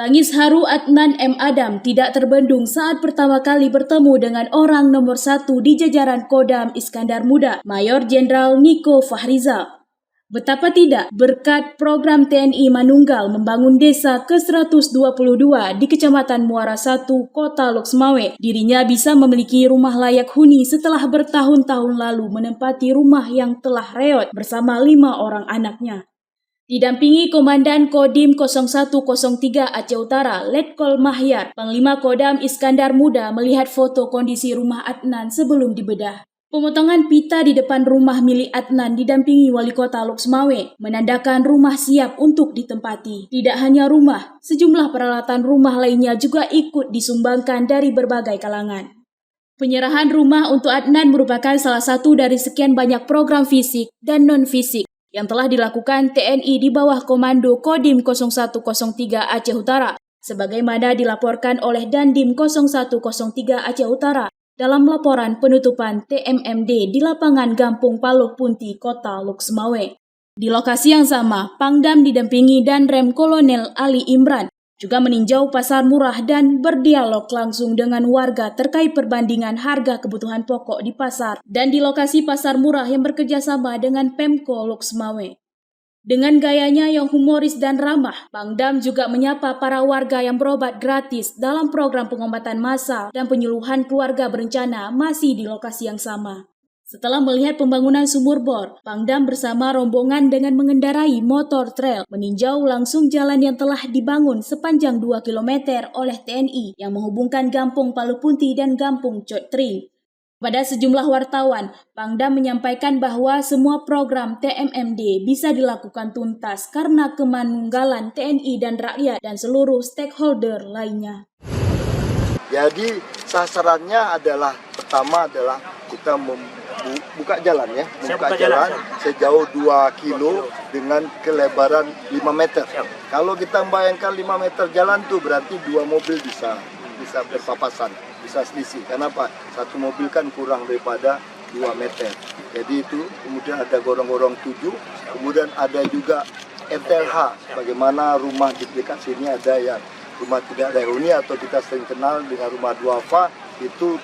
Tangis haru Adnan M. Adam tidak terbendung saat pertama kali bertemu dengan orang nomor 1 di jajaran Kodam Iskandar Muda, Mayor Jenderal Niko Fahrizal. Betapa tidak, berkat program TNI Manunggal membangun desa ke-122 di Kecamatan Muara 1, Kota Loksmawe, dirinya bisa memiliki rumah layak huni setelah bertahun-tahun lalu menempati rumah yang telah reot bersama 5 orang anaknya. Didampingi Komandan Kodim 0103 Aceh Utara, Letkol Mahyar, Panglima Kodam Iskandar Muda melihat foto kondisi rumah Adnan sebelum dibedah. Pemotongan pita di depan rumah milik Adnan didampingi Wali Kota Loksmawe, menandakan rumah siap untuk ditempati. Tidak hanya rumah, sejumlah peralatan rumah lainnya juga ikut disumbangkan dari berbagai kalangan. Penyerahan rumah untuk Adnan merupakan salah satu dari sekian banyak program fisik dan non-fisik yang telah dilakukan TNI di bawah Komando Kodim 0103 Aceh Utara, sebagaimana dilaporkan oleh Dandim 0103 Aceh Utara dalam laporan penutupan TMMD di lapangan Gampung Paloh Punti, Kota Loksmawe. Di lokasi yang sama, Pangdam didampingi Danrem Kolonel Ali Imran juga meninjau pasar murah dan berdialog langsung dengan warga terkait perbandingan harga kebutuhan pokok di pasar dan di lokasi pasar murah yang bekerjasama dengan Pemko Loksmawe. Dengan gayanya yang humoris dan ramah, Pangdam juga menyapa para warga yang berobat gratis dalam program pengobatan massal dan penyuluhan keluarga berencana masih di lokasi yang sama. Setelah melihat pembangunan sumur bor, Pangdam bersama rombongan dengan mengendarai motor trail meninjau langsung jalan yang telah dibangun sepanjang 2 km oleh TNI yang menghubungkan Gampung Paloh Punti dan Gampung Cotri. Pada sejumlah wartawan, Pangdam menyampaikan bahwa semua program TMMD bisa dilakukan tuntas karena kemanunggalan TNI dan rakyat dan seluruh stakeholder lainnya. Jadi sasarannya adalah pertama adalah kita buka jalan ya, buka jalan sejauh 2 kilo dengan kelebaran 5 meter. Kalau kita membayangkan 5 meter jalan tuh berarti 2 mobil bisa berpapasan, bisa selisih. Kenapa? Satu mobil kan kurang daripada 2 meter. Jadi itu kemudian ada gorong-gorong 7, kemudian ada juga MTLH. Bagaimana rumah di dekat sini ada yang rumah tidak layak huni atau kita sering kenal dengan rumah duafa itu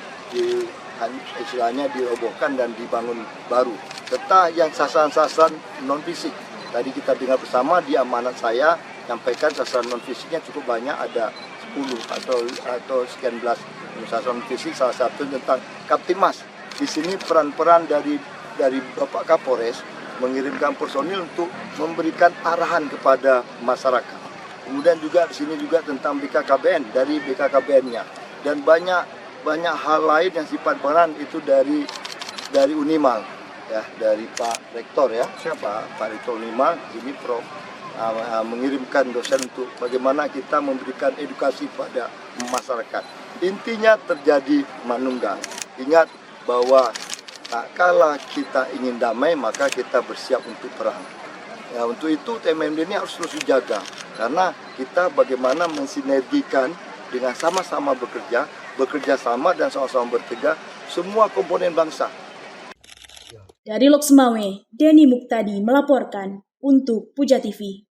istilahnya dirobohkan dan dibangun baru. Serta yang sasaran-sasaran non-fisik. Tadi kita dengar bersama di amanat saya nyampaikan sasaran non-fisiknya cukup banyak, ada 10 atau sekian belas sasaran fisik. Salah satu tentang Kaptimas. Di sini peran-peran dari Bapak Kapolres mengirimkan personil untuk memberikan arahan kepada masyarakat. Kemudian juga di sini juga tentang BKKBN dari BKKBN-nya dan banyak hal lain yang sifat peran itu dari Unimal ya, dari Pak Rektor ya, Pak Rektor Unimal. Ini Prof mengirimkan dosen untuk bagaimana kita memberikan edukasi pada masyarakat. Intinya terjadi manunggal. Ingat bahwa tak kala kita ingin damai maka kita bersiap untuk perang. Ya, untuk itu TMMD ini harus terus dijaga karena kita bagaimana mensinergikan dengan sama-sama bekerja sama dan sama-sama bertegak semua komponen bangsa. Dari Loksmawe, Denny Muktadi melaporkan untuk Puja TV.